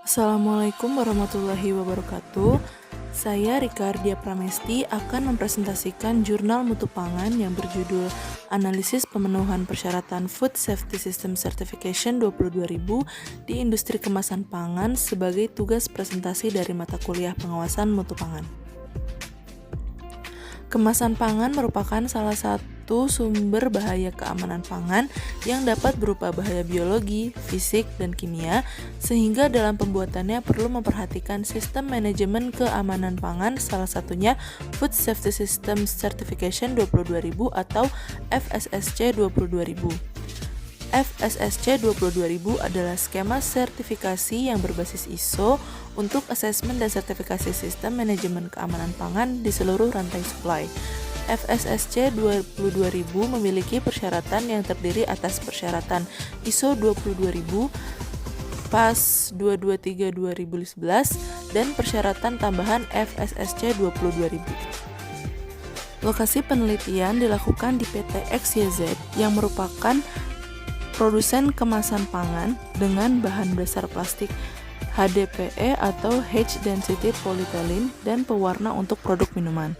Assalamualaikum warahmatullahi wabarakatuh. Saya Rika Ardia Pramesti akan mempresentasikan jurnal mutu pangan yang berjudul Analisis Pemenuhan Persyaratan Food Safety System Certification 22.000 di Industri Kemasan Pangan sebagai tugas presentasi dari mata kuliah pengawasan mutu pangan. Kemasan pangan merupakan salah satu sumber bahaya keamanan pangan yang dapat berupa bahaya biologi, fisik, dan kimia, sehingga dalam pembuatannya perlu memperhatikan sistem manajemen keamanan pangan, salah satunya Food Safety System Certification 22.000 atau FSSC 22.000. FSSC 22.000 adalah skema sertifikasi yang berbasis ISO untuk asesmen dan sertifikasi sistem manajemen keamanan pangan di seluruh rantai supply. FSSC 22.000 memiliki persyaratan yang terdiri atas persyaratan ISO 22.000, PAS 223/2011, dan persyaratan tambahan FSSC 22.000. Lokasi penelitian dilakukan di PT XYZ yang merupakan produsen kemasan pangan dengan bahan dasar plastik HDPE atau High Density Polyethylene dan pewarna untuk produk minuman.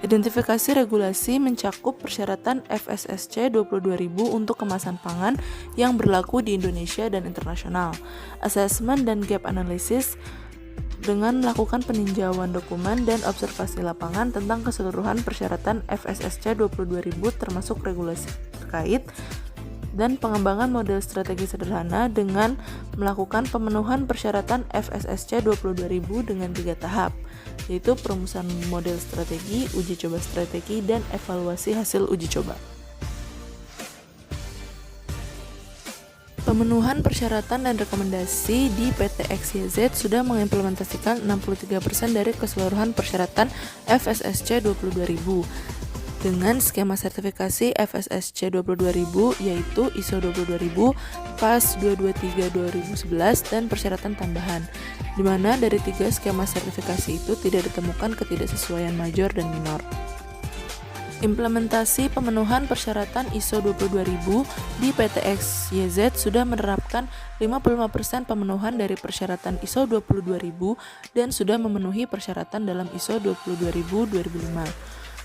Identifikasi regulasi mencakup persyaratan FSSC 22.000 untuk kemasan pangan yang berlaku di Indonesia dan internasional, asesmen dan gap analysis dengan melakukan peninjauan dokumen dan observasi lapangan tentang keseluruhan persyaratan FSSC 22.000 termasuk regulasi terkait, dan pengembangan model strategi sederhana dengan melakukan pemenuhan persyaratan FSSC 22.000 dengan 3 tahap, yaitu perumusan model strategi, uji coba strategi, dan evaluasi hasil uji coba. Pemenuhan persyaratan dan rekomendasi di PT XYZ sudah mengimplementasikan 63% dari keseluruhan persyaratan FSSC 22.000 dengan skema sertifikasi FSSC 22.000 yaitu ISO 22.000, PAS 223/2011, dan persyaratan tambahan, di mana dari 3 skema sertifikasi itu tidak ditemukan ketidaksesuaian major dan minor. Implementasi pemenuhan persyaratan ISO 22.000 di PT XYZ sudah menerapkan 55% pemenuhan dari persyaratan ISO 22.000 dan sudah memenuhi persyaratan dalam ISO 22.000/2005.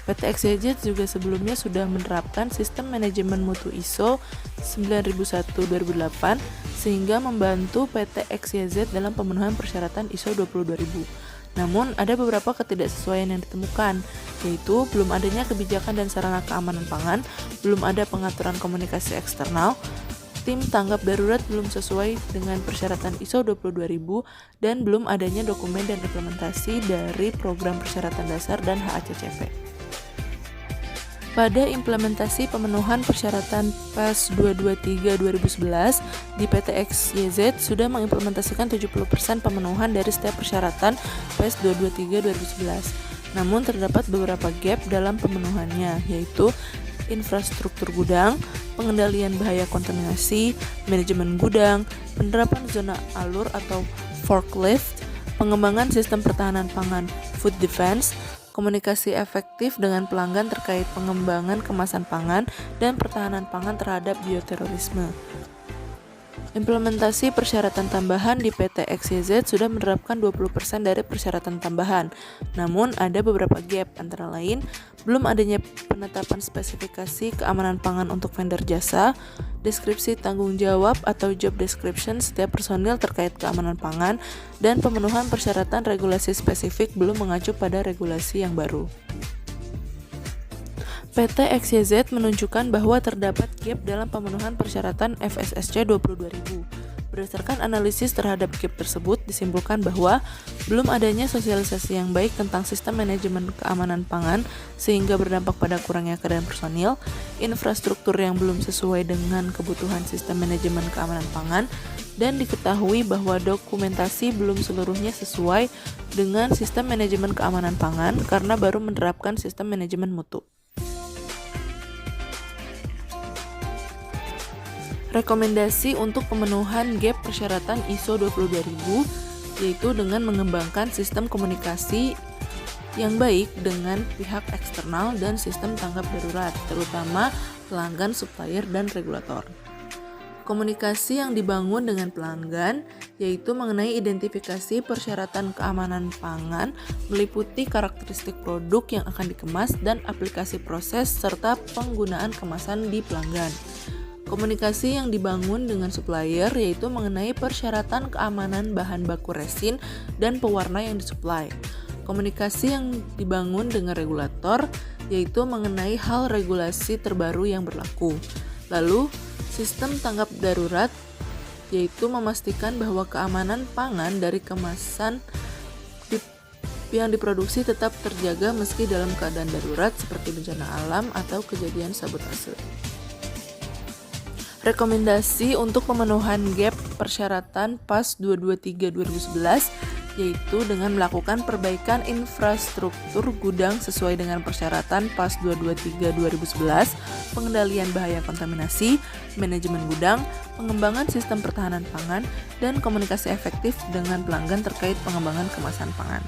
PT XYZ juga sebelumnya sudah menerapkan sistem manajemen mutu ISO 9001/2008 sehingga membantu PT XYZ dalam pemenuhan persyaratan ISO 22.000. Namun, ada beberapa ketidaksesuaian yang ditemukan, yaitu belum adanya kebijakan dan sarana keamanan pangan, belum ada pengaturan komunikasi eksternal, tim tanggap darurat belum sesuai dengan persyaratan ISO 22.000, dan belum adanya dokumen dan implementasi dari program persyaratan dasar dan HACCP. Pada implementasi pemenuhan persyaratan PAS 223/2011 di PT XYZ sudah mengimplementasikan 70% pemenuhan dari setiap persyaratan PAS 223/2011. Namun terdapat beberapa gap dalam pemenuhannya, yaitu infrastruktur gudang, pengendalian bahaya kontaminasi, manajemen gudang, penerapan zona alur atau forklift, pengembangan sistem pertahanan pangan food defense, komunikasi efektif dengan pelanggan terkait pengembangan kemasan pangan, dan pertahanan pangan terhadap bioterorisme. Implementasi persyaratan tambahan di PT XYZ sudah menerapkan 20% dari persyaratan tambahan. Namun ada beberapa gap, antara lain belum adanya penetapan spesifikasi keamanan pangan untuk vendor jasa, deskripsi tanggung jawab atau job description setiap personil terkait keamanan pangan, dan pemenuhan persyaratan regulasi spesifik belum mengacu pada regulasi yang baru. PT XYZ menunjukkan bahwa terdapat gap dalam pemenuhan persyaratan FSSC 22.000. Berdasarkan analisis terhadap gap tersebut, disimpulkan bahwa belum adanya sosialisasi yang baik tentang sistem manajemen keamanan pangan sehingga berdampak pada kurangnya keadaan personil, infrastruktur yang belum sesuai dengan kebutuhan sistem manajemen keamanan pangan, dan diketahui bahwa dokumentasi belum seluruhnya sesuai dengan sistem manajemen keamanan pangan karena baru menerapkan sistem manajemen mutu. Rekomendasi untuk pemenuhan gap persyaratan ISO 22.000 yaitu dengan mengembangkan sistem komunikasi yang baik dengan pihak eksternal dan sistem tanggap darurat, terutama pelanggan, supplier, dan regulator. Komunikasi yang dibangun dengan pelanggan yaitu mengenai identifikasi persyaratan keamanan pangan, meliputi karakteristik produk yang akan dikemas dan aplikasi proses serta penggunaan kemasan di pelanggan. Komunikasi yang dibangun dengan supplier yaitu mengenai persyaratan keamanan bahan baku resin dan pewarna yang disuplai. Komunikasi yang dibangun dengan regulator yaitu mengenai hal regulasi terbaru yang berlaku. Lalu, sistem tanggap darurat yaitu memastikan bahwa keamanan pangan dari kemasan yang diproduksi tetap terjaga meski dalam keadaan darurat seperti bencana alam atau kejadian sabotase. Rekomendasi untuk pemenuhan gap persyaratan PAS 223/2011 yaitu dengan melakukan perbaikan infrastruktur gudang sesuai dengan persyaratan PAS 223/2011, pengendalian bahaya kontaminasi, manajemen gudang, pengembangan sistem pertahanan pangan, dan komunikasi efektif dengan pelanggan terkait pengembangan kemasan pangan.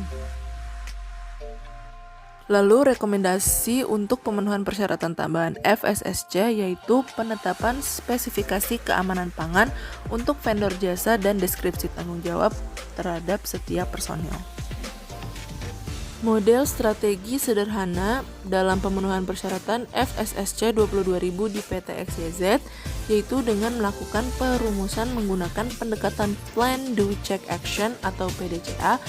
Lalu rekomendasi untuk pemenuhan persyaratan tambahan FSSC yaitu penetapan spesifikasi keamanan pangan untuk vendor jasa dan deskripsi tanggung jawab terhadap setiap personil. Model strategi sederhana dalam pemenuhan persyaratan FSSC 22.000 di PT XYZ yaitu dengan melakukan perumusan menggunakan pendekatan Plan Do Check Action atau PDCA.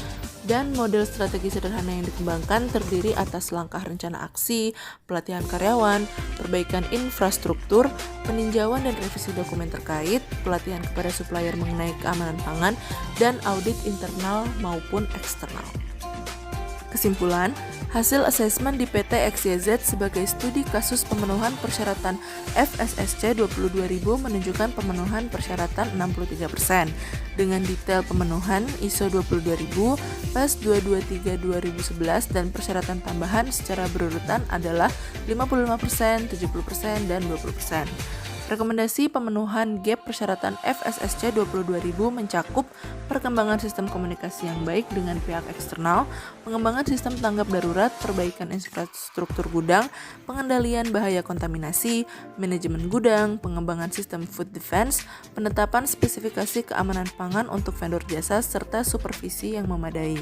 Dan model strategi sederhana yang dikembangkan terdiri atas langkah rencana aksi, pelatihan karyawan, perbaikan infrastruktur, peninjauan dan revisi dokumen terkait, pelatihan kepada supplier mengenai keamanan pangan, dan audit internal maupun eksternal. Kesimpulan, hasil asesmen di PT XYZ sebagai studi kasus pemenuhan persyaratan FSSC 22.000 menunjukkan pemenuhan persyaratan 63%. Dengan detail pemenuhan ISO 22.000, PAS 223/2011 dan persyaratan tambahan secara berurutan adalah 55%, 70%, dan 20%. Rekomendasi pemenuhan gap persyaratan FSSC 22.000 mencakup perkembangan sistem komunikasi yang baik dengan pihak eksternal, pengembangan sistem tanggap darurat, perbaikan infrastruktur gudang, pengendalian bahaya kontaminasi, manajemen gudang, pengembangan sistem food defense, penetapan spesifikasi keamanan pangan untuk vendor jasa, serta supervisi yang memadai.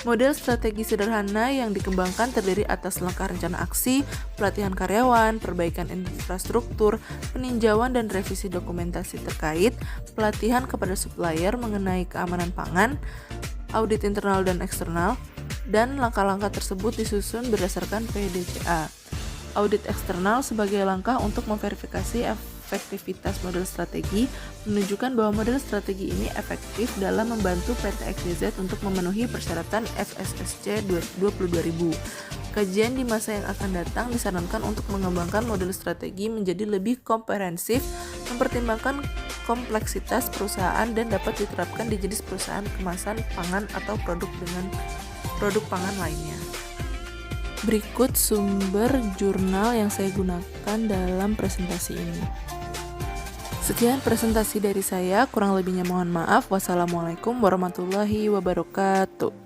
Model strategi sederhana yang dikembangkan terdiri atas langkah rencana aksi, pelatihan karyawan, perbaikan infrastruktur, peninjauan dan revisi dokumentasi terkait, pelatihan kepada supplier mengenai keamanan pangan, audit internal dan eksternal, dan langkah-langkah tersebut disusun berdasarkan PDCA. Audit eksternal sebagai langkah untuk memverifikasi efektivitas model strategi menunjukkan bahwa model strategi ini efektif dalam membantu PT XYZ untuk memenuhi persyaratan FSSC 22.000. Kajian di masa yang akan datang disarankan untuk mengembangkan model strategi menjadi lebih komprehensif, mempertimbangkan kompleksitas perusahaan dan dapat diterapkan di jenis perusahaan kemasan pangan atau produk dengan produk pangan lainnya. Berikut sumber jurnal yang saya gunakan dalam presentasi ini. Sekian presentasi dari saya, kurang lebihnya mohon maaf. Wassalamualaikum warahmatullahi wabarakatuh.